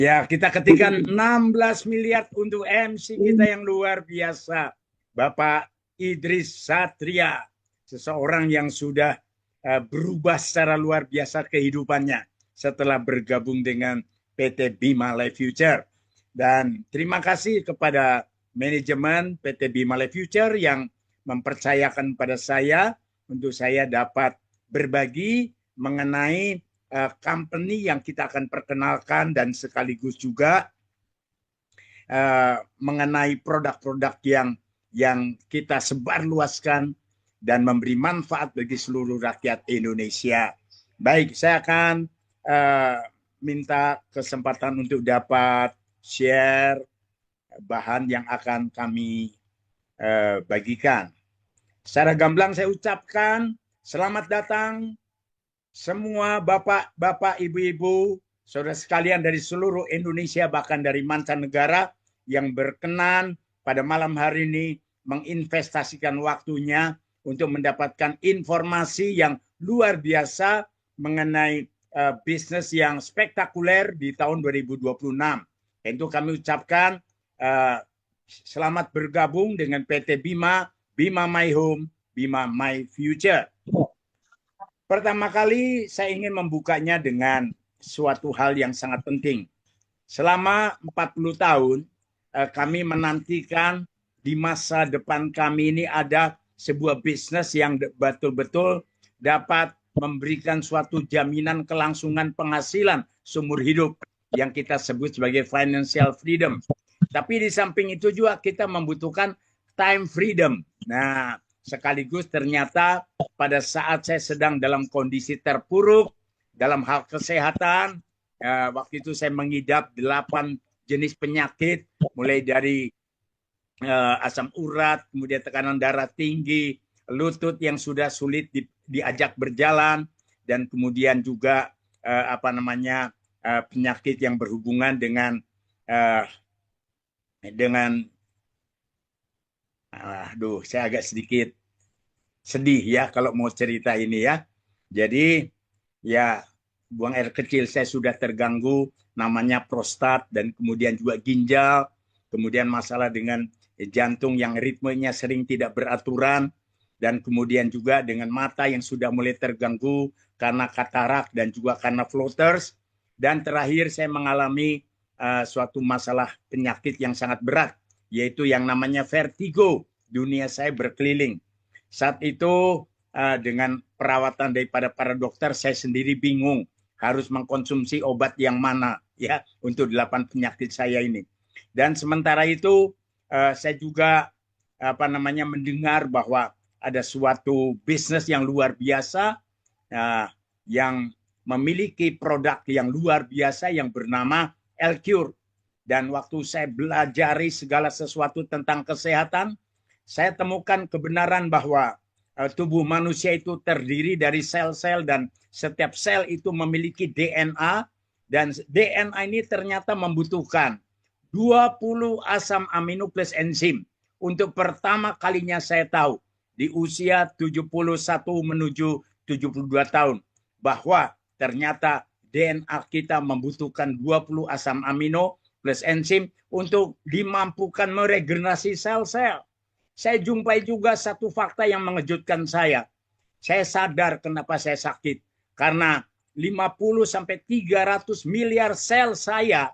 Ya, kita ketikkan 16 miliar untuk MC kita yang luar biasa. Bapak Idris Satria. Seseorang yang sudah berubah secara luar biasa kehidupannya setelah bergabung dengan PT Bima Life Future. Dan terima kasih kepada manajemen PT Bima Life Future yang mempercayakan pada saya untuk saya dapat berbagi mengenai company yang kita akan perkenalkan dan sekaligus juga mengenai produk-produk yang kita sebarluaskan dan memberi manfaat bagi seluruh rakyat Indonesia. Baik, saya akan minta kesempatan untuk dapat share bahan yang akan kami bagikan. Secara gamblang saya ucapkan selamat datang semua bapak-bapak, ibu-ibu, saudara sekalian dari seluruh Indonesia, bahkan dari mancanegara yang berkenan pada malam hari ini menginvestasikan waktunya untuk mendapatkan informasi yang luar biasa mengenai bisnis yang spektakuler di tahun 2026. Tentu kami ucapkan selamat bergabung dengan PT Bima, Bima My Home, Bima My Future. Pertama kali saya ingin membukanya dengan suatu hal yang sangat penting. Selama 40 tahun kami menantikan di masa depan kami ini ada sebuah bisnis yang betul-betul dapat memberikan suatu jaminan kelangsungan penghasilan seumur hidup yang kita sebut sebagai financial freedom. Tapi di samping itu juga kita membutuhkan time freedom. Nah, sekaligus ternyata pada saat saya sedang dalam kondisi terpuruk dalam hal kesehatan, waktu itu saya mengidap 8 jenis penyakit, mulai dari asam urat, kemudian tekanan darah tinggi, lutut yang sudah sulit diajak berjalan, dan kemudian juga penyakit yang berhubungan dengan saya agak sedikit sedih ya kalau mau cerita ini ya. Jadi ya buang air kecil saya sudah terganggu, namanya prostat, dan kemudian juga ginjal, kemudian masalah dengan jantung yang ritmenya sering tidak beraturan, dan kemudian juga dengan mata yang sudah mulai terganggu karena katarak dan juga karena floaters, dan terakhir saya mengalami suatu masalah penyakit yang sangat berat, yaitu yang namanya vertigo. Dunia saya berkeliling. Saat itu dengan perawatan daripada para dokter, saya sendiri bingung harus mengkonsumsi obat yang mana ya untuk 8 penyakit saya ini. Dan sementara itu saya juga mendengar bahwa ada suatu bisnis yang luar biasa yang memiliki produk yang luar biasa yang bernama L-Cure. Dan waktu saya belajari segala sesuatu tentang kesehatan, saya temukan kebenaran bahwa tubuh manusia itu terdiri dari sel-sel, dan setiap sel itu memiliki DNA, dan DNA ini ternyata membutuhkan 20 asam amino plus enzim. Untuk pertama kalinya saya tahu di usia 71 menuju 72 tahun bahwa ternyata DNA kita membutuhkan 20 asam amino plus enzim untuk dimampukan meregenerasi sel-sel. Saya jumpai juga satu fakta yang mengejutkan saya. Saya sadar kenapa saya sakit. Karena 50 sampai 300 miliar sel saya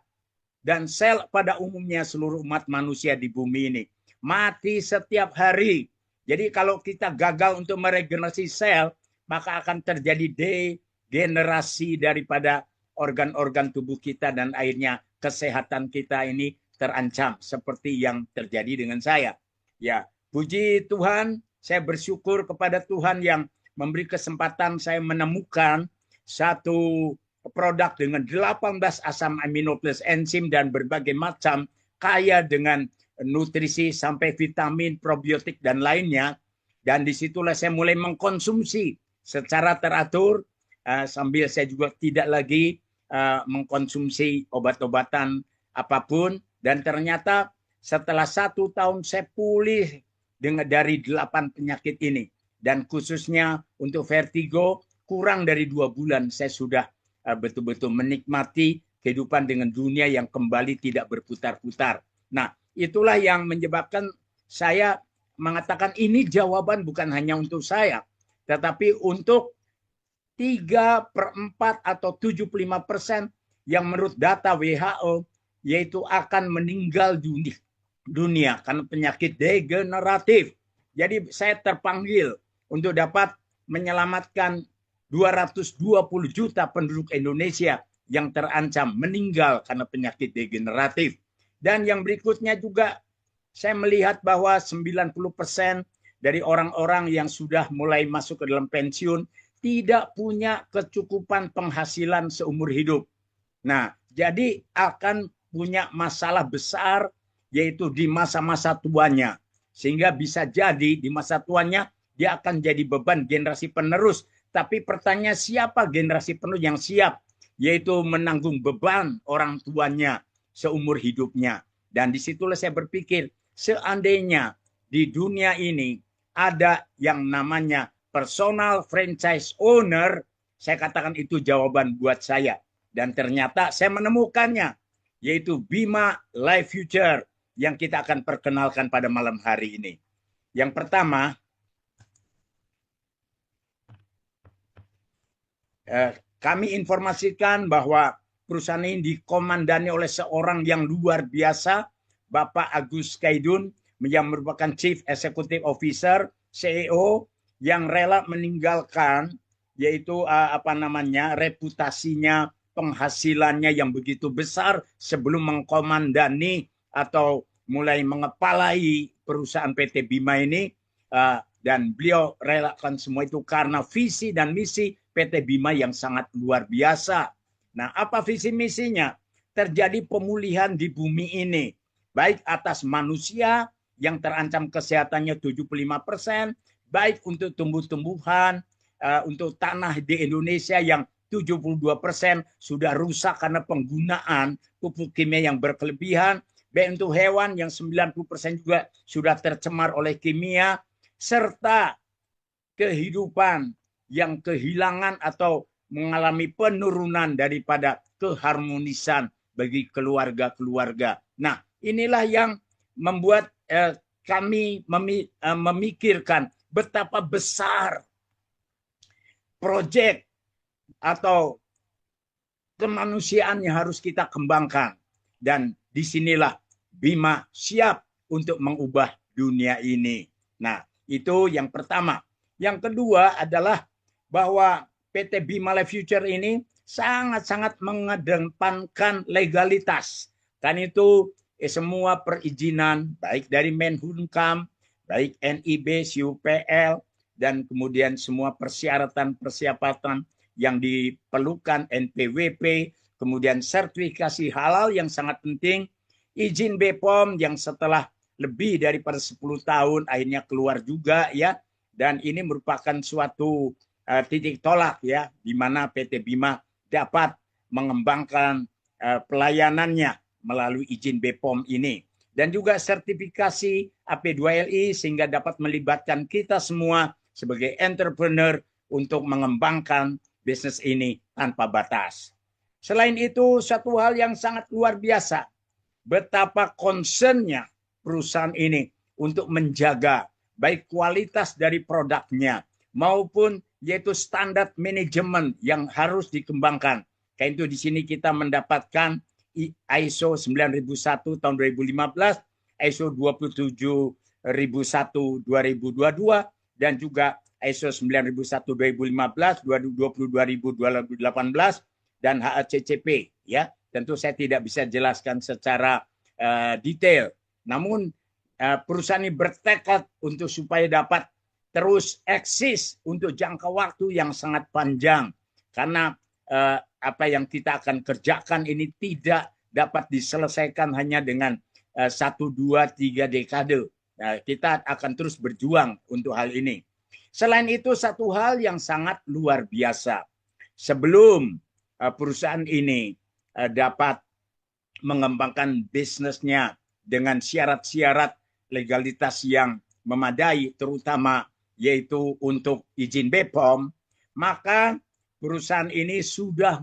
dan sel pada umumnya seluruh umat manusia di bumi ini mati setiap hari. Jadi kalau kita gagal untuk meregenerasi sel, maka akan terjadi degenerasi daripada organ-organ tubuh kita, dan akhirnya kesehatan kita ini terancam seperti yang terjadi dengan saya. Ya, puji Tuhan, saya bersyukur kepada Tuhan yang memberi kesempatan saya menemukan satu produk dengan 18 asam amino plus enzim dan berbagai macam, kaya dengan nutrisi sampai vitamin, probiotik, dan lainnya. Dan disitulah saya mulai mengkonsumsi secara teratur, sambil saya juga tidak lagi mengkonsumsi obat-obatan apapun. Dan ternyata setelah 1 tahun saya pulih dari 8 penyakit ini. Dan khususnya untuk vertigo, kurang dari 2 bulan saya sudah betul-betul menikmati kehidupan dengan dunia yang kembali tidak berputar-putar. Nah, itulah yang menyebabkan saya mengatakan ini jawaban bukan hanya untuk saya, tetapi untuk 3/4 atau 75% yang menurut data WHO yaitu akan meninggal dunia karena penyakit degeneratif. Jadi saya terpanggil untuk dapat menyelamatkan 220 juta penduduk Indonesia yang terancam meninggal karena penyakit degeneratif. Dan yang berikutnya juga saya melihat bahwa 90% dari orang-orang yang sudah mulai masuk ke dalam pensiun tidak punya kecukupan penghasilan seumur hidup. Nah, jadi akan punya masalah besar yaitu di masa-masa tuanya. Sehingga bisa jadi di masa tuanya dia akan jadi beban generasi penerus. Tapi pertanyaan siapa generasi penerus yang siap? Yaitu menanggung beban orang tuanya seumur hidupnya. Dan disitulah saya berpikir, seandainya di dunia ini ada yang namanya personal franchise owner, saya katakan itu jawaban buat saya. Dan ternyata saya menemukannya, yaitu Bima Life Future yang kita akan perkenalkan pada malam hari ini. Yang pertama, kami informasikan bahwa perusahaan ini dikomandani oleh seorang yang luar biasa, Bapak Agus Kaidun, yang merupakan Chief Executive Officer, CEO, yang rela meninggalkan yaitu reputasinya, penghasilannya yang begitu besar sebelum mengkomandani atau mulai mengepalai perusahaan PT Bima ini, dan beliau relakan semua itu karena visi dan misi PT Bima yang sangat luar biasa. Nah, apa visi misinya? Terjadi pemulihan di bumi ini, baik atas manusia yang terancam kesehatannya 75%, baik untuk tumbuh-tumbuhan, untuk tanah di Indonesia yang 72% sudah rusak karena penggunaan pupuk kimia yang berkelebihan, baik untuk hewan yang 90% juga sudah tercemar oleh kimia, serta kehidupan yang kehilangan atau mengalami penurunan daripada keharmonisan bagi keluarga-keluarga. Nah, inilah yang membuat kami memikirkan betapa besar proyek atau kemanusiaan yang harus kita kembangkan. Dan disinilah Bima siap untuk mengubah dunia ini. Nah, itu yang pertama. Yang kedua adalah bahwa PT Bima Life Future ini sangat-sangat mengedepankan legalitas. Kan itu semua perizinan, baik dari Menhumkam, baik NIB, CUPL, dan kemudian semua persyaratan yang diperlukan, NPWP, kemudian sertifikasi halal yang sangat penting, izin BPOM yang setelah lebih daripada 10 tahun akhirnya keluar juga ya. Dan ini merupakan suatu titik tolak ya, di mana PT Bima dapat mengembangkan pelayanannya melalui izin BPOM ini. Dan juga sertifikasi AP2LI sehingga dapat melibatkan kita semua sebagai entrepreneur untuk mengembangkan bisnis ini tanpa batas. Selain itu, satu hal yang sangat luar biasa, betapa concernnya perusahaan ini untuk menjaga baik kualitas dari produknya maupun yaitu standar manajemen yang harus dikembangkan. Kayak itu di sini kita mendapatkan ISO 9001 tahun 2015, ISO 27001 2022, dan juga ISO 9001 2015, 2018, dan HACCP. Ya, tentu saya tidak bisa jelaskan secara detail. Namun perusahaan ini bertekad untuk supaya dapat terus eksis untuk jangka waktu yang sangat panjang. Karena apa yang kita akan kerjakan ini tidak dapat diselesaikan hanya dengan 1, 2, 3 dekade. Kita akan terus berjuang untuk hal ini. Selain itu, satu hal yang sangat luar biasa. Sebelum perusahaan ini dapat mengembangkan bisnisnya dengan syarat-syarat legalitas yang memadai, terutama yaitu untuk izin BPOM, maka perusahaan ini sudah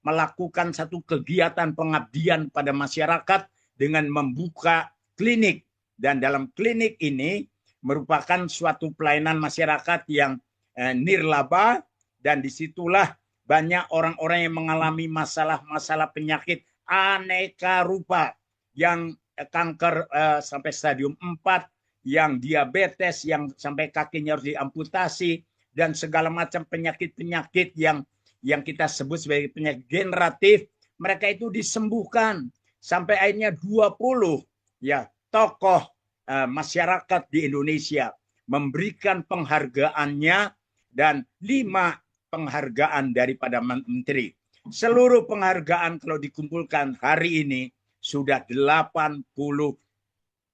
melakukan satu kegiatan pengabdian pada masyarakat dengan membuka klinik. Dan dalam klinik ini merupakan suatu pelayanan masyarakat yang nirlaba, dan disitulah banyak orang-orang yang mengalami masalah-masalah penyakit aneka rupa, yang kanker sampai stadium 4, yang diabetes, yang sampai kakinya harus diamputasi, dan segala macam penyakit-penyakit yang kita sebut sebagai penyakit generatif, mereka itu disembuhkan. Sampai akhirnya 20 ya tokoh masyarakat di Indonesia memberikan penghargaannya, dan 5 penghargaan daripada menteri. Seluruh penghargaan kalau dikumpulkan hari ini sudah 80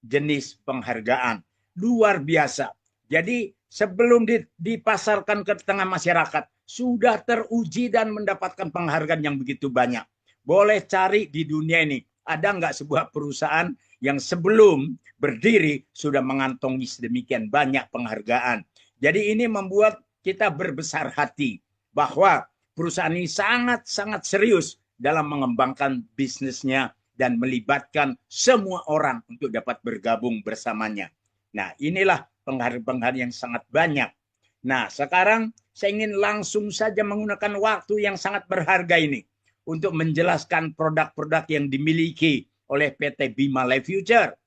jenis penghargaan. Luar biasa. Jadi sebelum dipasarkan ke tengah masyarakat, sudah teruji dan mendapatkan penghargaan yang begitu banyak. Boleh cari di dunia ini, ada nggak sebuah perusahaan yang sebelum berdiri sudah mengantongi sedemikian banyak penghargaan. Jadi ini membuat kita berbesar hati bahwa perusahaan ini sangat-sangat serius dalam mengembangkan bisnisnya dan melibatkan semua orang untuk dapat bergabung bersamanya. Nah, inilah penghargaan yang sangat banyak. Nah, sekarang saya ingin langsung saja menggunakan waktu yang sangat berharga ini untuk menjelaskan produk-produk yang dimiliki oleh PT Bima Life Future.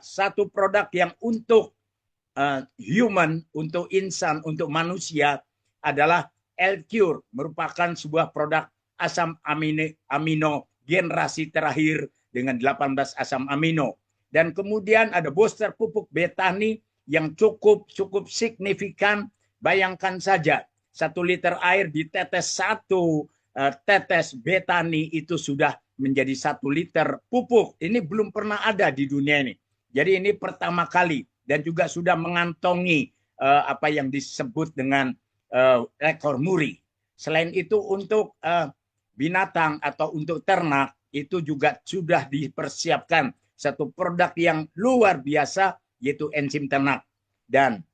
Satu produk yang untuk human, untuk insan, untuk manusia adalah L-Cure, merupakan sebuah produk asam amino generasi terakhir dengan 18 asam amino. Dan kemudian ada booster pupuk Betani yang cukup signifikan. Bayangkan saja 1 liter air ditetes 1 tetes Betani itu sudah menjadi 1 liter pupuk. Ini belum pernah ada di dunia ini. Jadi ini pertama kali, dan juga sudah mengantongi apa yang disebut dengan rekor muri. Selain itu untuk binatang atau untuk ternak itu juga sudah dipersiapkan satu produk yang luar biasa, yaitu enzim ternak. Dan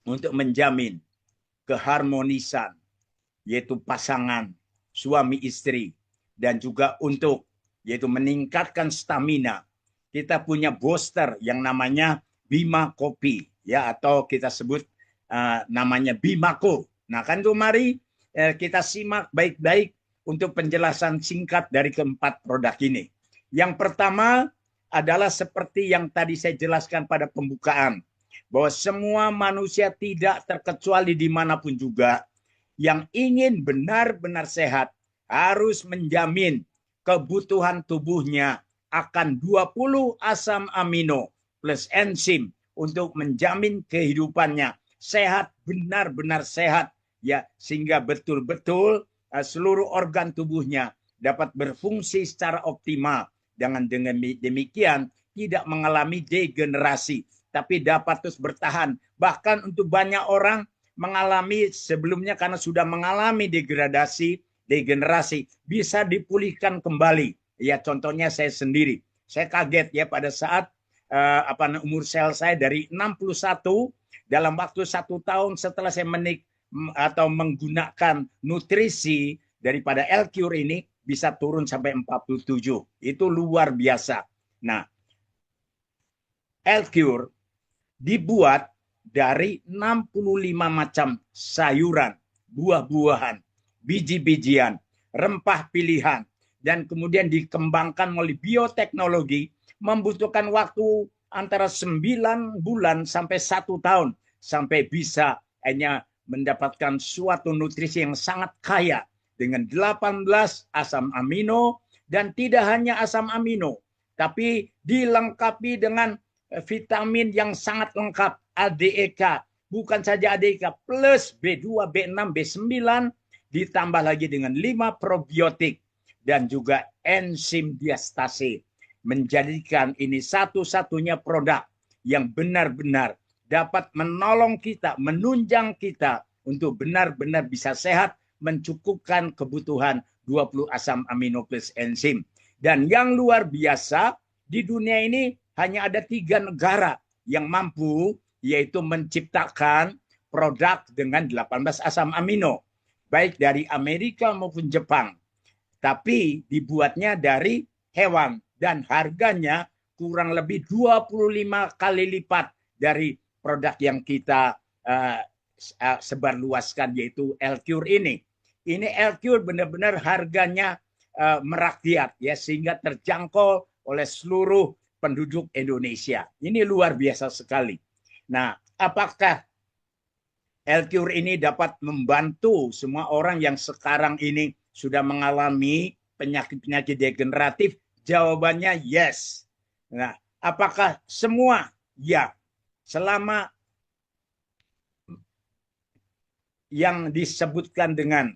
untuk menjamin keharmonisan, yaitu pasangan suami istri, dan juga untuk yaitu meningkatkan stamina, kita punya booster yang namanya Bima Kopi, ya, atau kita sebut namanya Bimako. Nah, kan tuh mari kita simak baik-baik untuk penjelasan singkat dari keempat produk ini. Yang pertama adalah seperti yang tadi saya jelaskan pada pembukaan, bahwa semua manusia tidak terkecuali dimanapun juga yang ingin benar-benar sehat harus menjamin kebutuhan tubuhnya akan 20 asam amino plus enzim untuk menjamin kehidupannya sehat, benar-benar sehat, ya, sehingga betul-betul seluruh organ tubuhnya dapat berfungsi secara optimal. Dengan demikian tidak mengalami degenerasi, tapi dapat terus bertahan. Bahkan untuk banyak orang mengalami sebelumnya karena sudah mengalami degenerasi bisa dipulihkan kembali. Ya, contohnya saya sendiri. Saya kaget ya pada saat umur sel saya dari 61 dalam waktu 1 tahun setelah saya menggunakan nutrisi daripada L-Cure ini bisa turun sampai 47. Itu luar biasa. Nah, L-Cure dibuat dari 65 macam sayuran, buah-buahan, biji-bijian, rempah pilihan, dan kemudian dikembangkan melalui bioteknologi, membutuhkan waktu antara 9 bulan sampai 1 tahun sampai bisa hanya mendapatkan suatu nutrisi yang sangat kaya dengan 18 asam amino, dan tidak hanya asam amino tapi dilengkapi dengan vitamin yang sangat lengkap, ADEK, bukan saja ADEK plus B2, B6, B9, ditambah lagi dengan 5 probiotik dan juga enzim diastase, menjadikan ini satu-satunya produk yang benar-benar dapat menolong kita, menunjang kita untuk benar-benar bisa sehat, mencukupkan kebutuhan 20 asam amino plus enzim. Dan yang luar biasa, di dunia ini hanya ada 3 negara yang mampu, yaitu menciptakan produk dengan 18 asam amino, baik dari Amerika maupun Jepang. tapi dibuatnya dari hewan dan harganya kurang lebih 25 kali lipat dari produk yang kita sebarluaskan, yaitu L-Cure ini. Ini L-Cure benar-benar harganya merakyat ya, sehingga terjangkau oleh seluruh penduduk Indonesia. Ini luar biasa sekali. Nah, apakah L-Cure ini dapat membantu semua orang yang sekarang ini sudah mengalami penyakit-penyakit degeneratif? Jawabannya yes. Nah, apakah semua? Ya. Selama yang disebutkan dengan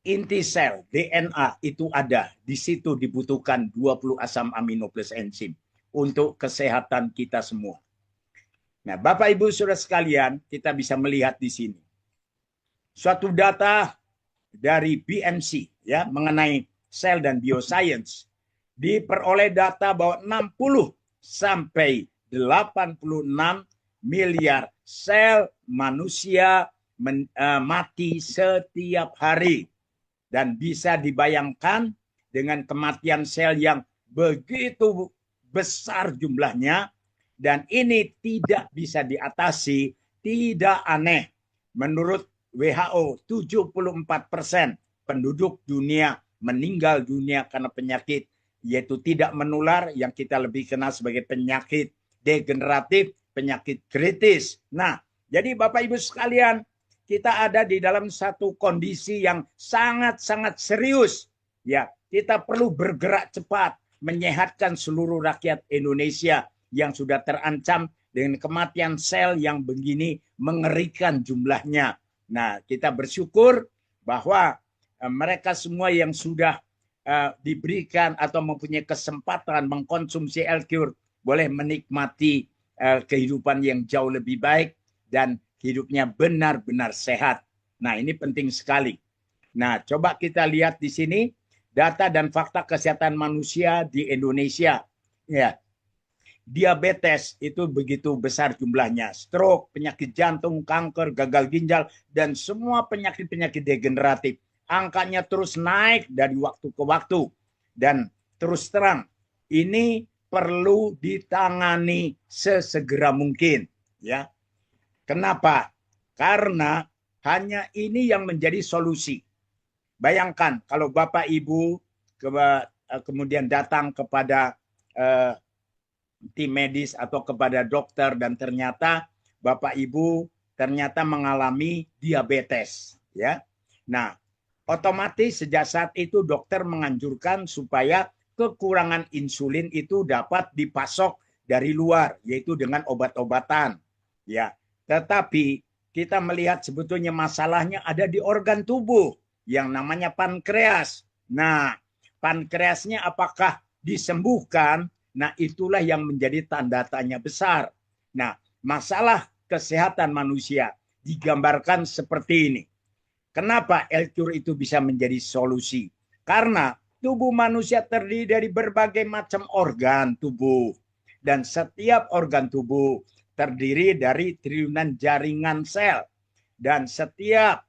inti sel DNA itu ada, di situ dibutuhkan 20 asam amino plus enzim untuk kesehatan kita semua. Nah, Bapak Ibu Saudara sekalian, kita bisa melihat di sini suatu data dari BMC ya mengenai sel dan bioscience. Diperoleh data bahwa 60 sampai 86 miliar sel manusia mati setiap hari. Dan bisa dibayangkan dengan kematian sel yang begitu besar jumlahnya, dan ini tidak bisa diatasi, tidak aneh. Menurut WHO, 74% penduduk dunia meninggal dunia karena penyakit, yaitu tidak menular, yang kita lebih kenal sebagai penyakit degeneratif, penyakit kritis. Nah, jadi Bapak Ibu sekalian, kita ada di dalam satu kondisi yang sangat-sangat serius. Ya, kita perlu bergerak cepat, menyehatkan seluruh rakyat Indonesia yang sudah terancam dengan kematian sel yang begini mengerikan jumlahnya. Nah, kita bersyukur bahwa mereka semua yang sudah diberikan atau mempunyai kesempatan mengkonsumsi L-Cure boleh menikmati kehidupan yang jauh lebih baik dan hidupnya benar-benar sehat. Nah, ini penting sekali. Nah, coba kita lihat di sini data dan fakta kesehatan manusia di Indonesia. Ya, diabetes itu begitu besar jumlahnya. Stroke, penyakit jantung, kanker, gagal ginjal, dan semua penyakit-penyakit degeneratif. Angkanya terus naik dari waktu ke waktu. Dan terus terang, ini perlu ditangani sesegera mungkin. Ya, kenapa? Karena hanya ini yang menjadi solusi. Bayangkan kalau Bapak Ibu kemudian datang kepada tim medis atau kepada dokter dan ternyata Bapak Ibu ternyata mengalami diabetes, ya. Nah, otomatis sejak saat itu dokter menganjurkan supaya kekurangan insulin itu dapat dipasok dari luar, yaitu dengan obat-obatan, ya. Tetapi kita melihat sebetulnya masalahnya ada di organ tubuh yang namanya pankreas. Nah, pankreasnya apakah disembuhkan? Nah, itulah yang menjadi tanda tanya besar. Nah, masalah kesehatan manusia digambarkan seperti ini. Kenapa L-Cure itu bisa menjadi solusi? Karena tubuh manusia terdiri dari berbagai macam organ tubuh. Dan setiap organ tubuh terdiri dari triliunan jaringan sel. Dan setiap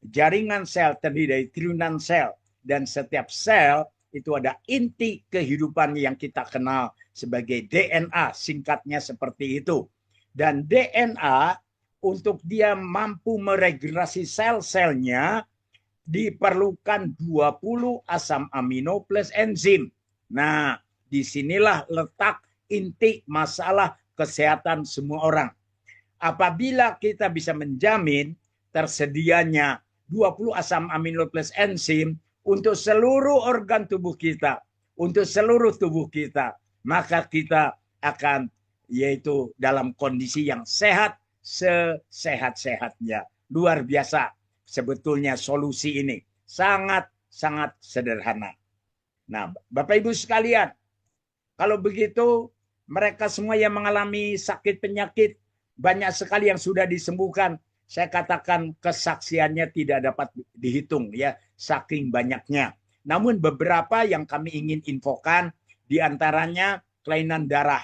jaringan sel terdiri dari triliunan sel. Dan setiap sel itu ada inti kehidupan yang kita kenal sebagai DNA, singkatnya seperti itu. Dan DNA untuk dia mampu meregenerasi sel-selnya diperlukan 20 asam amino plus enzim. Nah, disinilah letak inti masalah kesehatan semua orang. Apabila kita bisa menjamin tersedianya 20 asam amino plus enzim untuk seluruh organ tubuh kita, untuk seluruh tubuh kita, maka kita akan yaitu dalam kondisi yang sehat, sesehat-sehatnya. Luar biasa sebetulnya solusi ini. Sangat-sangat sederhana. Nah, Bapak Ibu sekalian, kalau begitu mereka semua yang mengalami sakit penyakit, banyak sekali yang sudah disembuhkan. Saya katakan kesaksiannya tidak dapat dihitung ya, saking banyaknya. Namun beberapa yang kami ingin infokan, diantaranya kelainan darah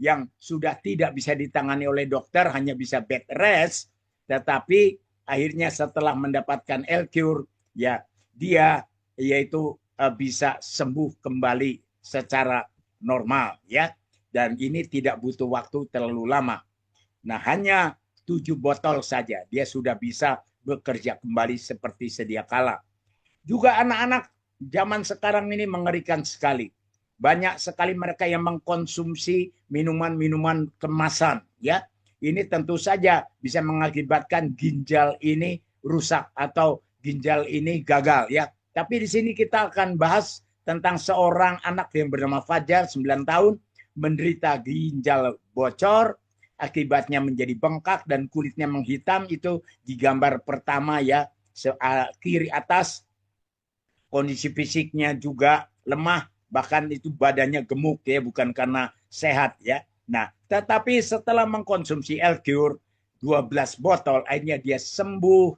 yang sudah tidak bisa ditangani oleh dokter, hanya bisa bed rest, tetapi akhirnya setelah mendapatkan L-Cure, ya dia yaitu bisa sembuh kembali secara normal, ya. Dan ini tidak butuh waktu terlalu lama. Nah, hanya 7 botol saja dia sudah bisa bekerja kembali seperti sedia kala. Juga anak-anak zaman sekarang ini mengerikan sekali. Banyak sekali mereka yang mengkonsumsi minuman-minuman kemasan, ya. Ini tentu saja bisa mengakibatkan ginjal ini rusak atau ginjal ini gagal, ya. Tapi di sini kita akan bahas tentang seorang anak yang bernama Fajar, 9 tahun, menderita ginjal bocor, akibatnya menjadi bengkak dan kulitnya menghitam. Itu di gambar pertama, ya, kiri atas. Kondisi fisiknya juga lemah, bahkan itu badannya gemuk, ya, bukan karena sehat, ya. Nah, tetapi setelah mengkonsumsi L-Cure 12 botol, akhirnya dia sembuh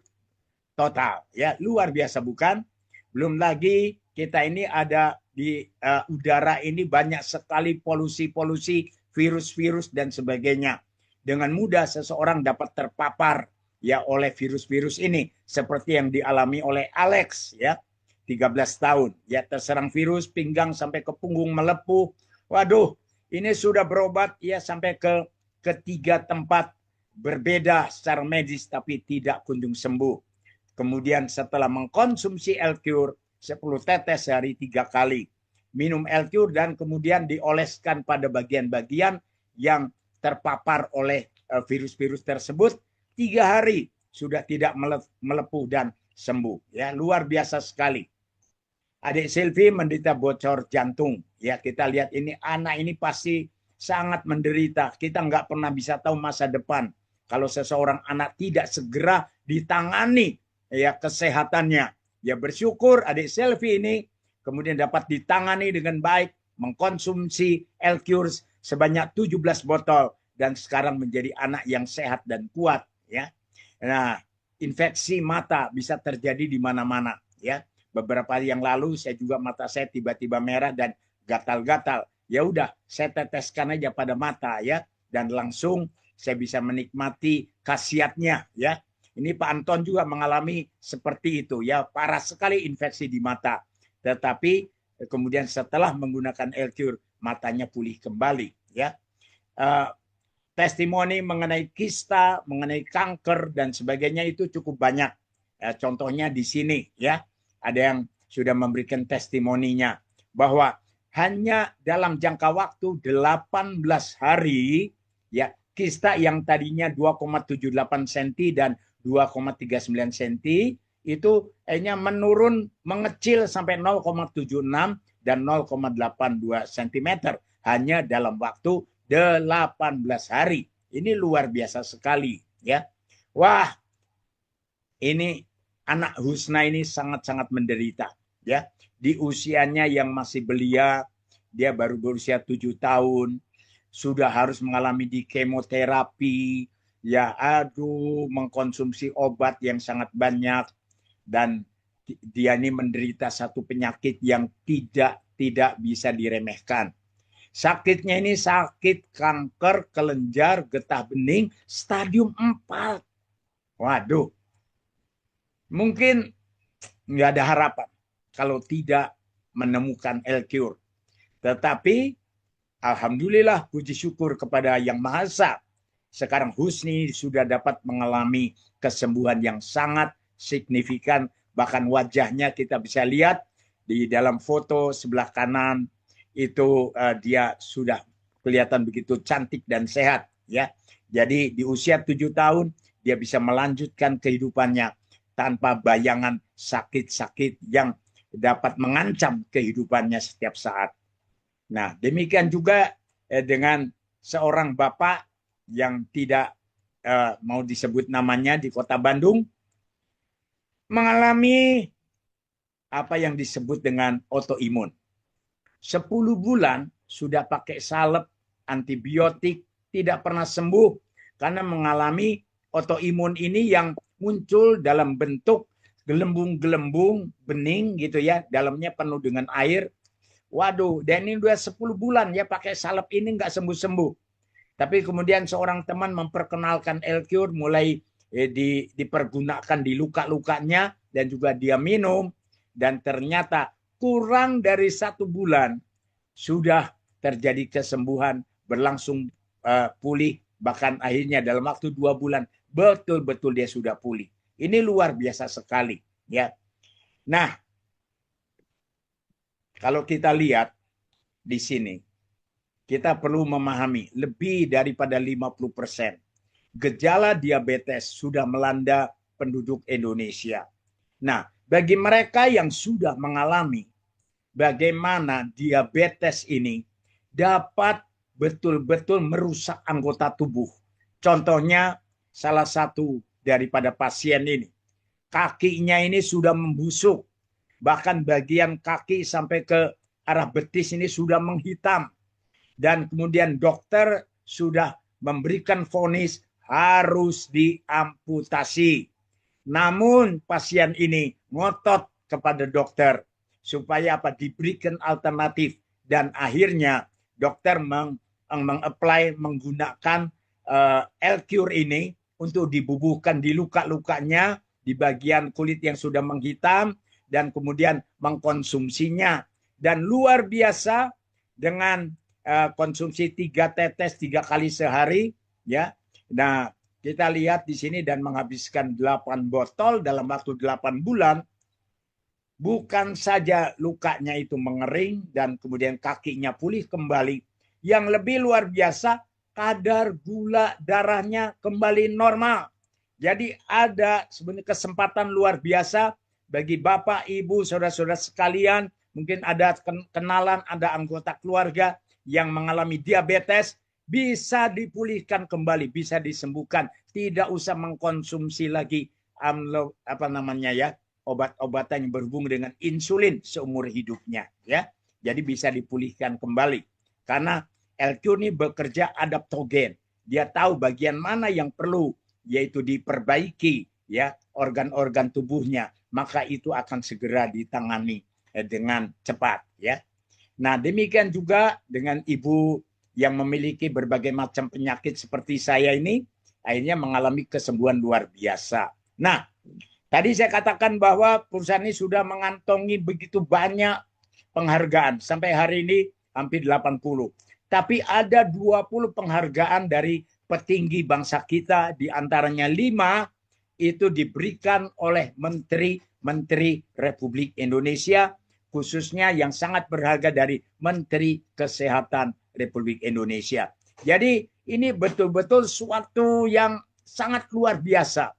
total, ya. Luar biasa, bukan? Belum lagi kita ini ada di udara ini banyak sekali polusi-polusi, virus-virus dan sebagainya. Dengan mudah seseorang dapat terpapar, ya, oleh virus-virus ini, seperti yang dialami oleh Alex, ya. 13 tahun, ya, terserang virus pinggang sampai ke punggung melepuh. Waduh, ini sudah berobat, ya, sampai ke ketiga tempat berbeda secara medis, tapi tidak kunjung sembuh. Kemudian setelah mengkonsumsi L-Cure 10 tetes sehari 3 kali, minum L-Cure dan kemudian dioleskan pada bagian-bagian yang terpapar oleh virus-virus tersebut, 3 hari sudah tidak melepuh dan sembuh, ya. Luar biasa sekali. Adik Silvi menderita bocor jantung. Ya, kita lihat ini anak ini pasti sangat menderita. Kita nggak pernah bisa tahu masa depan kalau seseorang anak tidak segera ditangani, ya, kesehatannya. Ya, bersyukur adik Silvi ini kemudian dapat ditangani dengan baik, mengkonsumsi L-Cure sebanyak 17 botol dan sekarang menjadi anak yang sehat dan kuat, ya. Nah, infeksi mata bisa terjadi di mana-mana, ya. Beberapa hari yang lalu saya juga mata saya tiba-tiba merah dan gatal-gatal. Ya udah, saya teteskan aja pada mata, ya, dan langsung saya bisa menikmati khasiatnya, ya. Ini Pak Anton juga mengalami seperti itu, ya, parah sekali infeksi di mata. Tetapi kemudian setelah menggunakan L-Cure matanya pulih kembali, ya. Testimoni mengenai kista, mengenai kanker dan sebagainya itu cukup banyak. Contohnya di sini, ya. Ada yang sudah memberikan testimoninya bahwa hanya dalam jangka waktu 18 hari, ya, kista yang tadinya 2,78 cm dan 2,39 cm itu hanya menurun, mengecil sampai 0,76 dan 0,82 cm hanya dalam waktu 18 hari. Ini luar biasa sekali, ya. Wah, ini anak Husna ini sangat-sangat menderita, ya. Di usianya yang masih belia, dia baru berusia 7 tahun, sudah harus mengalami di kemoterapi, ya, aduh, mengkonsumsi obat yang sangat banyak, dan dia ini menderita satu penyakit yang tidak bisa diremehkan. Sakitnya ini sakit kanker kelenjar getah bening stadium 4. Waduh, mungkin nggak ada harapan kalau tidak menemukan L-Cure. Tetapi alhamdulillah, puji syukur kepada Yang Maha Esa, sekarang Husni sudah dapat mengalami kesembuhan yang sangat signifikan. Bahkan wajahnya kita bisa lihat di dalam foto sebelah kanan itu, dia sudah kelihatan begitu cantik dan sehat, ya. Jadi di usia 7 tahun dia bisa melanjutkan kehidupannya tanpa bayangan sakit-sakit yang dapat mengancam kehidupannya setiap saat. Nah, demikian juga dengan seorang bapak yang tidak mau disebut namanya di Kota Bandung, mengalami apa yang disebut dengan autoimun. 10 bulan sudah pakai salep, antibiotik, tidak pernah sembuh karena mengalami autoimun ini yang muncul dalam bentuk gelembung-gelembung bening gitu, ya, dalamnya penuh dengan air. Waduh, dan ini udah 10 bulan ya pakai salep ini nggak sembuh-sembuh. Tapi kemudian seorang teman memperkenalkan L-Cure, mulai dipergunakan di luka-lukanya dan juga dia minum, dan ternyata kurang dari 1 bulan sudah terjadi kesembuhan, berlangsung pulih, bahkan akhirnya dalam waktu 2 bulan betul-betul dia sudah pulih. Ini luar biasa sekali, ya. Nah, kalau kita lihat di sini, kita perlu memahami lebih daripada 50% gejala diabetes sudah melanda penduduk Indonesia. Nah, bagi mereka yang sudah mengalami bagaimana diabetes ini dapat betul-betul merusak anggota tubuh. Contohnya, salah satu daripada pasien ini, kakinya ini sudah membusuk, bahkan bagian kaki sampai ke arah betis ini sudah menghitam. Dan kemudian dokter sudah memberikan vonis harus diamputasi. Namun pasien ini ngotot kepada dokter supaya diberikan alternatif, dan akhirnya dokter mengapply menggunakan L-Cure ini untuk dibubuhkan di luka-lukanya di bagian kulit yang sudah menghitam, dan kemudian mengkonsumsinya, dan luar biasa dengan konsumsi 3 tetes 3 kali sehari, ya. Nah, kita lihat di sini, dan menghabiskan 8 botol dalam waktu 8 bulan. Bukan saja lukanya itu mengering dan kemudian kakinya pulih kembali. Yang lebih luar biasa, kadar gula darahnya kembali normal. Jadi ada sebenarnya kesempatan luar biasa bagi Bapak, Ibu, saudara-saudara sekalian. Mungkin ada kenalan, ada anggota keluarga yang mengalami diabetes, bisa dipulihkan kembali, bisa disembuhkan, tidak usah mengkonsumsi lagi obat-obatan yang berhubungan dengan insulin seumur hidupnya, ya. Jadi bisa dipulihkan kembali karena L-Cure ini bekerja adaptogen. Dia tahu bagian mana yang perlu yaitu diperbaiki, ya, organ-organ tubuhnya, maka itu akan segera ditangani dengan cepat, ya. Nah, demikian juga dengan ibu yang memiliki berbagai macam penyakit seperti saya ini, akhirnya mengalami kesembuhan luar biasa. Nah, tadi saya katakan bahwa perusahaan ini sudah mengantongi begitu banyak penghargaan. Sampai hari ini hampir 80. Tapi ada 20 penghargaan dari petinggi bangsa kita, di antaranya 5 itu diberikan oleh Menteri Republik Indonesia, khususnya yang sangat berharga dari Menteri Kesehatan Republik Indonesia. Jadi ini betul-betul suatu yang sangat luar biasa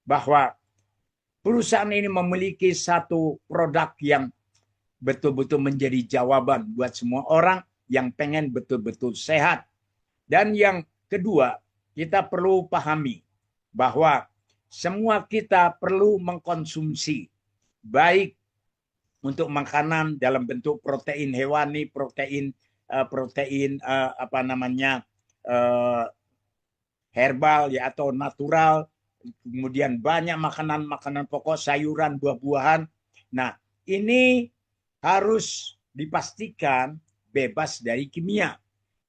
bahwa perusahaan ini memiliki satu produk yang betul-betul menjadi jawaban buat semua orang yang pengen betul-betul sehat. Dan yang kedua, kita perlu pahami bahwa semua kita perlu mengkonsumsi baik untuk makanan dalam bentuk protein hewani, protein herbal, ya, atau natural, kemudian banyak makanan-makanan pokok, sayuran, buah-buahan. Nah, ini harus dipastikan bebas dari kimia.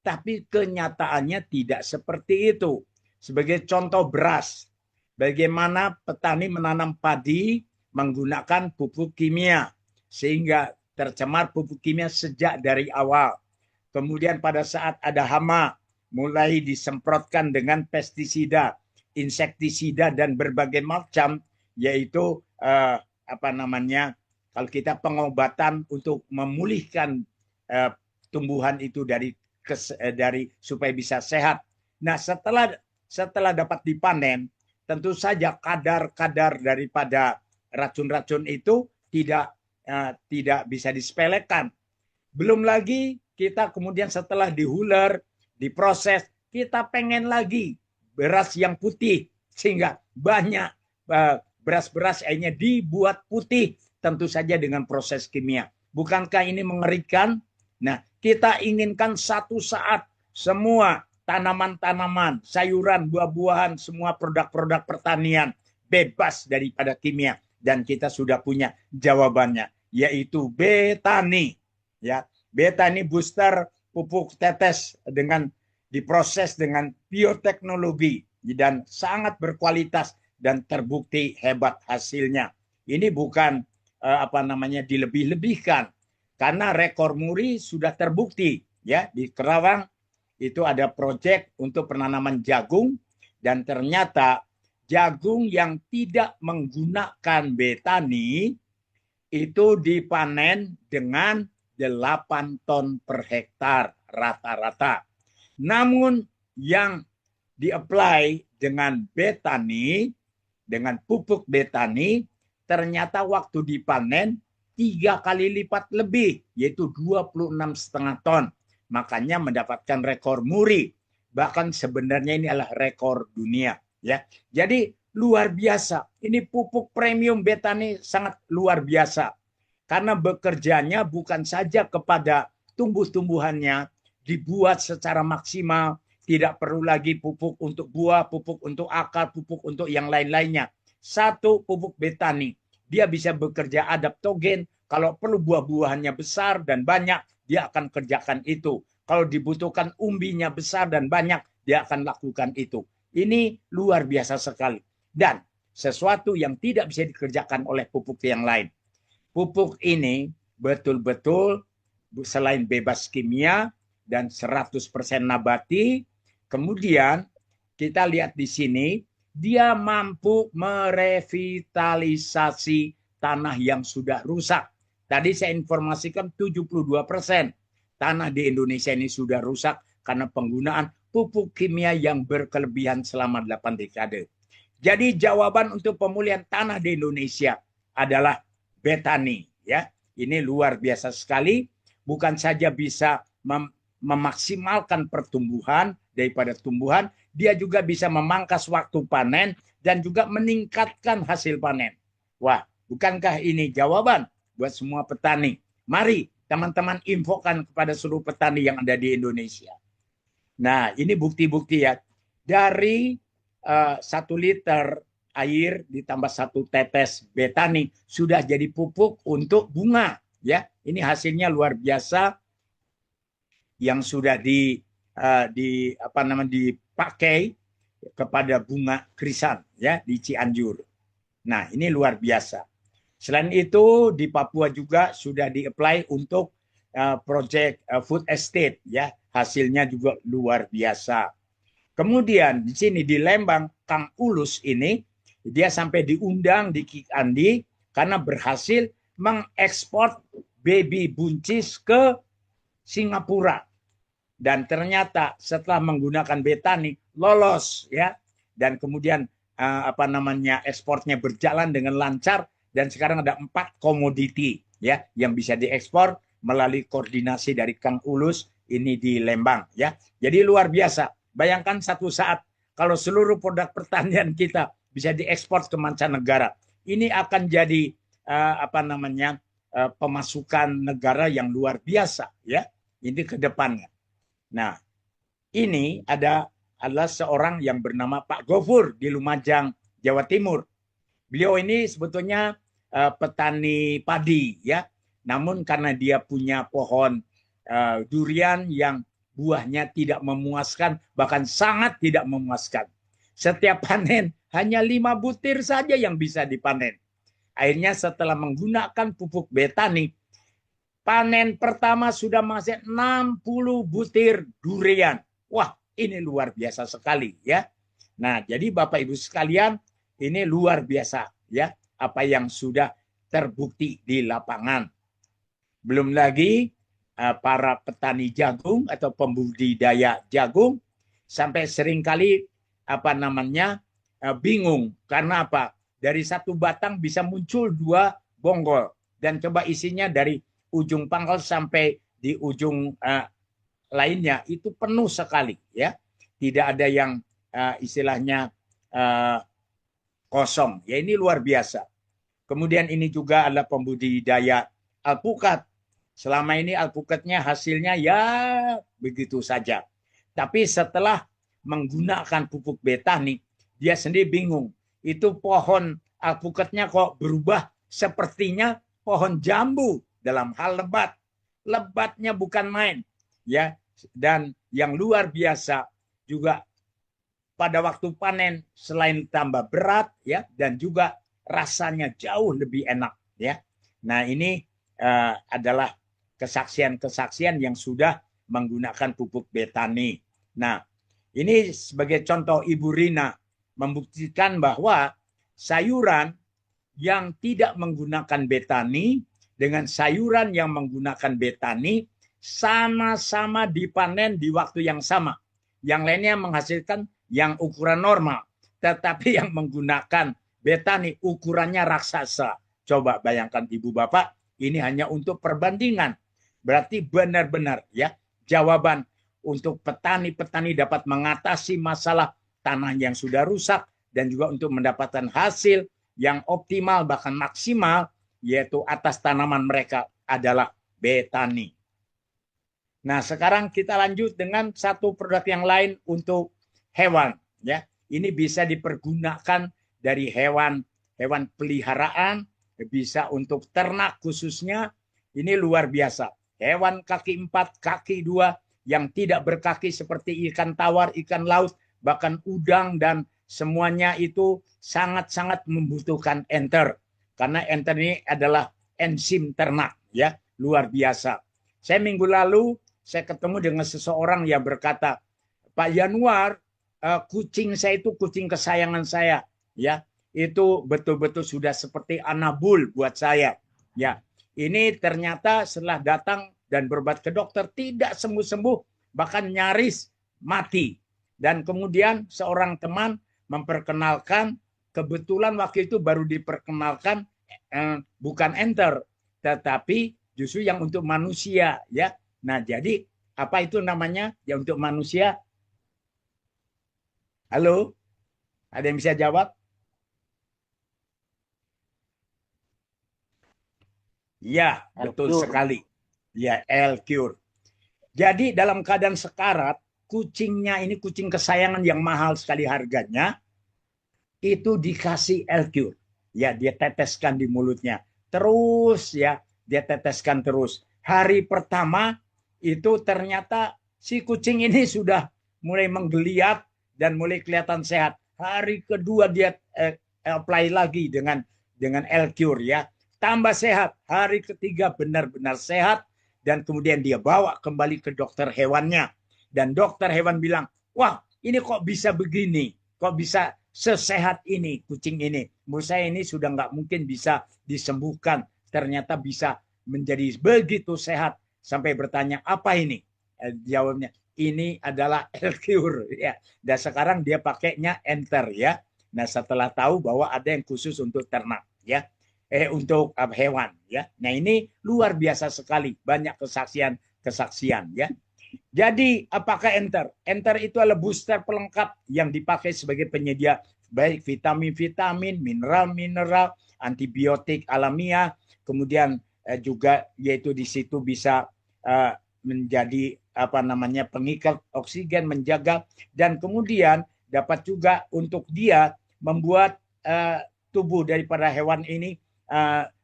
Tapi kenyataannya tidak seperti itu. Sebagai contoh beras, bagaimana petani menanam padi menggunakan pupuk kimia, sehingga tercemar pupuk kimia sejak dari awal. Kemudian pada saat ada hama, mulai disemprotkan dengan pestisida, insektisida, dan berbagai macam, yaitu kalau kita pengobatan untuk memulihkan tumbuhan itu dari supaya bisa sehat. Nah, setelah dapat dipanen, tentu saja kadar-kadar daripada racun-racun itu tidak bisa disepelekan. Belum lagi kita kemudian setelah dihuler, diproses, kita pengen lagi beras yang putih, sehingga banyak beras-beras akhirnya dibuat putih, tentu saja dengan proses kimia. Bukankah ini mengerikan? Nah, kita inginkan satu saat semua tanaman-tanaman, sayuran, buah-buahan, semua produk-produk pertanian bebas daripada kimia, dan kita sudah punya jawabannya, yaitu Betani, ya. Betani booster pupuk tetes dengan diproses dengan bioteknologi, dan sangat berkualitas dan terbukti hebat hasilnya. Ini bukan dilebih-lebihkan, karena rekor muri sudah terbukti ya. Di Kerawang itu ada proyek untuk penanaman jagung, dan ternyata jagung yang tidak menggunakan betani itu dipanen dengan 8 ton per hektar rata-rata. Namun yang di-apply dengan betani, dengan pupuk betani, ternyata waktu dipanen 3 kali lipat lebih, yaitu 26,5 ton. Makanya mendapatkan rekor muri. Bahkan sebenarnya ini adalah rekor dunia. Ya, jadi luar biasa. Ini pupuk premium betani sangat luar biasa. Karena bekerjanya bukan saja kepada tumbuh-tumbuhannya, dibuat secara maksimal, tidak perlu lagi pupuk untuk buah, pupuk untuk akar, pupuk untuk yang lain-lainnya. Satu pupuk betani, dia bisa bekerja adaptogen. Kalau perlu buah-buahannya besar dan banyak, dia akan kerjakan itu. Kalau dibutuhkan umbinya besar dan banyak, dia akan lakukan itu. Ini luar biasa sekali. Dan sesuatu yang tidak bisa dikerjakan oleh pupuk yang lain. Pupuk ini betul-betul selain bebas kimia dan 100% nabati, kemudian kita lihat di sini, dia mampu merevitalisasi tanah yang sudah rusak. Tadi saya informasikan 72% tanah di Indonesia ini sudah rusak karena penggunaan pupuk kimia yang berkelebihan selama 8 dekade. Jadi jawaban untuk pemulihan tanah di Indonesia adalah betani. Ya, ini luar biasa sekali. Bukan saja bisa memaksimalkan pertumbuhan daripada tumbuhan, dia juga bisa memangkas waktu panen dan juga meningkatkan hasil panen. Wah, bukankah ini jawaban buat semua petani? Mari teman-teman infokan kepada seluruh petani yang ada di Indonesia. Nah, ini bukti-bukti ya. Dari 1 liter air ditambah 1 tetes betani sudah jadi pupuk untuk bunga. Ya, ini hasilnya luar biasa yang sudah dipakai kepada bunga krisan ya di Cianjur. Nah, ini luar biasa. Selain itu di Papua juga sudah di-apply untuk proyek food estate ya, hasilnya juga luar biasa. Kemudian di sini di Lembang, Kang Ulus ini dia sampai diundang di Kik Andi karena berhasil mengekspor baby buncis ke Singapura. Dan ternyata setelah menggunakan betani lolos ya, dan kemudian ekspornya berjalan dengan lancar, dan sekarang ada 4 komoditi ya yang bisa diekspor melalui koordinasi dari Kang Ulus ini di Lembang ya. Jadi luar biasa. Bayangkan satu saat kalau seluruh produk pertanian kita bisa diekspor ke mancanegara, ini akan jadi pemasukan negara yang luar biasa ya. Ini ke depannya. Nah, ini adalah seorang yang bernama Pak Gofur di Lumajang, Jawa Timur. Beliau ini sebetulnya petani padi ya. Namun karena dia punya pohon durian yang buahnya tidak memuaskan, bahkan sangat tidak memuaskan. Setiap panen hanya 5 butir saja yang bisa dipanen. Akhirnya setelah menggunakan pupuk betani, panen pertama sudah masih 60 butir durian. Wah, ini luar biasa sekali ya. Nah, jadi Bapak Ibu sekalian, ini luar biasa ya apa yang sudah terbukti di lapangan. Belum lagi para petani jagung atau pembudidaya jagung sampai seringkali bingung karena apa? Dari 1 batang bisa muncul 2 bonggol, dan coba isinya dari ujung pangkal sampai di ujung lainnya itu penuh sekali ya. Tidak ada yang istilahnya kosong. Ya, ini luar biasa. Kemudian ini juga adalah pembudidaya alpukat. Selama ini alpukatnya hasilnya ya begitu saja. Tapi setelah menggunakan pupuk betani, dia sendiri bingung. Itu pohon alpukatnya kok berubah sepertinya pohon jambu dalam hal lebat. Lebatnya bukan main. Ya, dan yang luar biasa juga pada waktu panen selain tambah berat ya dan juga rasanya jauh lebih enak ya. Nah, ini adalah kesaksian-kesaksian yang sudah menggunakan pupuk betani. Nah, ini sebagai contoh Ibu Rina membuktikan bahwa sayuran yang tidak menggunakan betani dengan sayuran yang menggunakan betani sama-sama dipanen di waktu yang sama. Yang lainnya menghasilkan yang ukuran normal, tetapi yang menggunakan betani ukurannya raksasa. Coba bayangkan Ibu Bapak, ini hanya untuk perbandingan. Berarti benar-benar ya jawaban untuk petani-petani dapat mengatasi masalah tanah yang sudah rusak dan juga untuk mendapatkan hasil yang optimal bahkan maksimal yaitu atas tanaman mereka adalah betani. Nah, sekarang kita lanjut dengan satu produk yang lain untuk hewan ya. Ini bisa dipergunakan dari hewan peliharaan, bisa untuk ternak khususnya. Ini luar biasa. Hewan kaki 4, kaki 2 yang tidak berkaki seperti ikan tawar, ikan laut, bahkan udang dan semuanya itu sangat-sangat membutuhkan enter. Karena enter ini adalah enzim ternak ya, luar biasa. Saya minggu lalu saya ketemu dengan seseorang yang berkata, Pak Yanuar, kucing saya itu kucing kesayangan saya, ya, itu betul-betul sudah seperti anabul buat saya, ya. Ini ternyata setelah datang dan berobat ke dokter tidak sembuh-sembuh, bahkan nyaris mati. Dan kemudian seorang teman memperkenalkan, kebetulan waktu itu baru diperkenalkan bukan enter, tetapi justru yang untuk manusia, ya. Nah, jadi apa itu namanya? Ya untuk manusia. Halo? Ada yang bisa jawab? Ya, betul sekali. Ya, L-Cure. Jadi dalam keadaan sekarat, kucingnya ini kucing kesayangan yang mahal sekali harganya, itu dikasih L-Cure. Ya, dia teteskan di mulutnya. Terus ya, dia teteskan terus. Hari pertama itu ternyata si kucing ini sudah mulai menggeliat dan mulai kelihatan sehat. Hari kedua dia apply lagi dengan L-Cure ya. Tambah sehat. Hari ketiga benar-benar sehat dan kemudian dia bawa kembali ke dokter hewannya. Dan dokter hewan bilang, "Wah, ini kok bisa begini? Kok bisa sesehat ini kucing ini? Menurut saya ini sudah nggak mungkin bisa disembuhkan. Ternyata bisa menjadi begitu sehat." Sampai bertanya, apa ini? Jawabnya, ini adalah L-Cure. Ya. Dan sekarang dia pakainya enter ya. Nah, setelah tahu bahwa ada yang khusus untuk ternak ya. Untuk hewan ya. Nah, ini luar biasa sekali. Banyak kesaksian ya. Jadi, apakah enter? Enter itu adalah booster pelengkap yang dipakai sebagai penyedia baik vitamin-vitamin, mineral-mineral, antibiotik alamiah, kemudian juga yaitu di situ bisa menjadi apa namanya pengikat oksigen, menjaga, dan kemudian dapat juga untuk dia membuat tubuh daripada hewan ini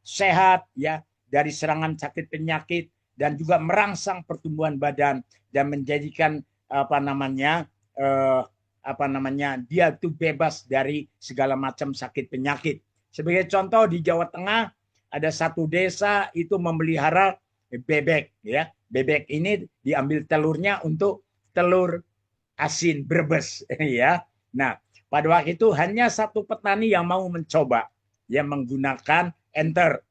sehat ya dari serangan sakit penyakit dan juga merangsang pertumbuhan badan dan menjadikan apa namanya dia itu bebas dari segala macam sakit penyakit. Sebagai contoh di Jawa Tengah ada satu desa itu memelihara bebek ya. Bebek ini diambil telurnya untuk telur asin Brebes ya. Nah, pada waktu itu hanya satu petani yang mau mencoba yang menggunakan enter.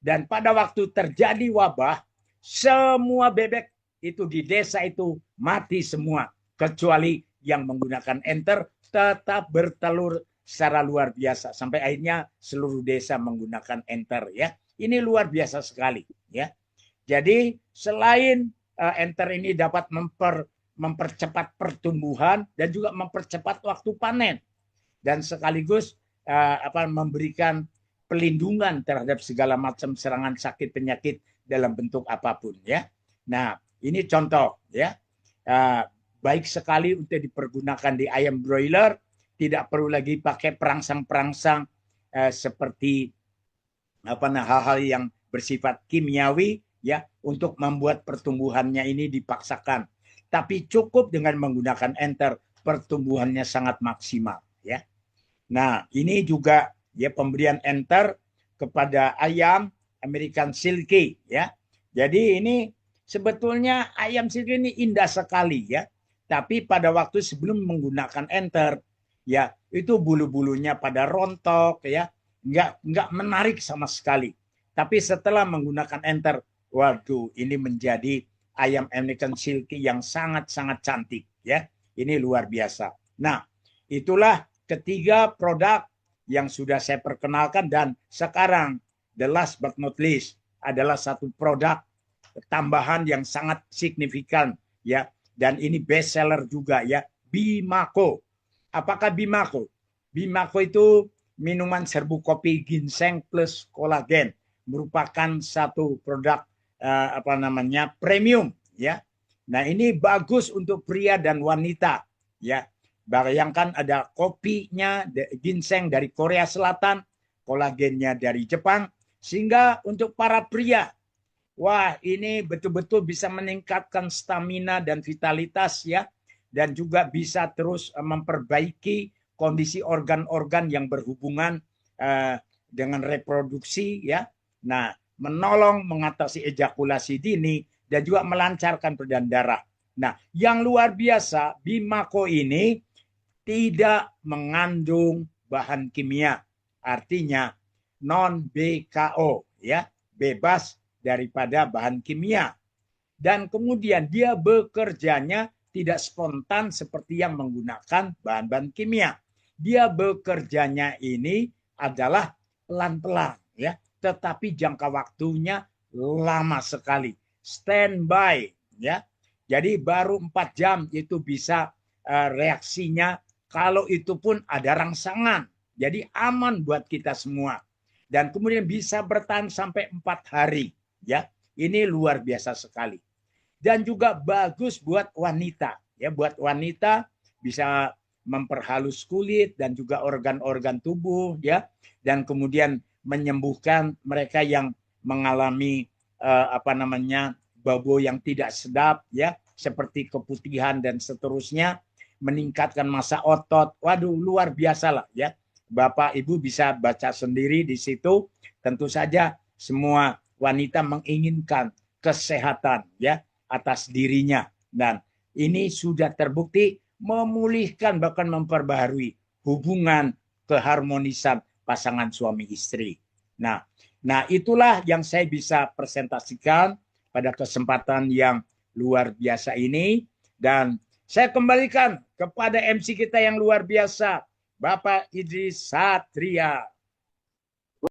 Dan pada waktu terjadi wabah, semua bebek itu di desa itu mati semua kecuali yang menggunakan enter tetap bertelur secara luar biasa sampai akhirnya seluruh desa menggunakan enter ya. Ini luar biasa sekali ya. Jadi selain enter ini dapat mempercepat pertumbuhan dan juga mempercepat waktu panen dan sekaligus memberikan pelindungan terhadap segala macam serangan sakit penyakit dalam bentuk apapun ya. Nah, ini contoh ya. Baik sekali untuk dipergunakan di ayam broiler, tidak perlu lagi pakai perangsang-perangsang seperti hal-hal yang bersifat kimiawi ya untuk membuat pertumbuhannya ini dipaksakan. Tapi cukup dengan menggunakan enter, pertumbuhannya sangat maksimal ya. Nah, ini juga ya pemberian enter kepada ayam American Silky ya. Jadi ini sebetulnya ayam silky ini indah sekali ya. Tapi pada waktu sebelum menggunakan enter ya itu bulu-bulunya pada rontok ya, nggak menarik sama sekali. Tapi setelah menggunakan enter, waduh ini menjadi ayam American Silky yang sangat-sangat cantik ya. Ini luar biasa. Nah, itulah ketiga produk yang sudah saya perkenalkan, dan sekarang the last but not least adalah satu produk tambahan yang sangat signifikan ya, dan ini best seller juga ya, Bimako. Apakah Bimako? Bimako itu minuman serbuk kopi ginseng plus kolagen, merupakan satu produk premium ya. Nah, ini bagus untuk pria dan wanita ya. Bayangkan ada kopinya ginseng dari Korea Selatan, kolagennya dari Jepang, sehingga untuk para pria, wah ini betul-betul bisa meningkatkan stamina dan vitalitas ya, dan juga bisa terus memperbaiki kondisi organ-organ yang berhubungan dengan reproduksi ya. Nah, menolong mengatasi ejakulasi dini dan juga melancarkan peredaran darah. Nah, yang luar biasa, Bimako ini tidak mengandung bahan kimia, artinya non BKO ya, bebas daripada bahan kimia. Dan kemudian dia bekerjanya tidak spontan seperti yang menggunakan bahan-bahan kimia. Dia bekerjanya ini adalah pelan-pelan ya, tetapi jangka waktunya lama sekali. Standby ya. Jadi baru 4 jam itu bisa reaksinya. Kalau itu pun ada rangsangan, jadi aman buat kita semua. Dan kemudian bisa bertahan sampai 4 hari. Ya, ini luar biasa sekali. Dan juga bagus buat wanita. Ya, buat wanita bisa memperhalus kulit dan juga organ-organ tubuh. Ya, dan kemudian menyembuhkan mereka yang mengalami bau yang tidak sedap. Ya, seperti keputihan dan seterusnya. Meningkatkan massa otot. Waduh, luar biasa lah ya. Bapak Ibu bisa baca sendiri di situ. Tentu saja semua wanita menginginkan kesehatan ya atas dirinya, dan ini sudah terbukti memulihkan bahkan memperbaharui hubungan keharmonisan pasangan suami istri. Nah, itulah yang saya bisa presentasikan pada kesempatan yang luar biasa ini, dan saya kembalikan kepada MC kita yang luar biasa, Bapak Idris Satria.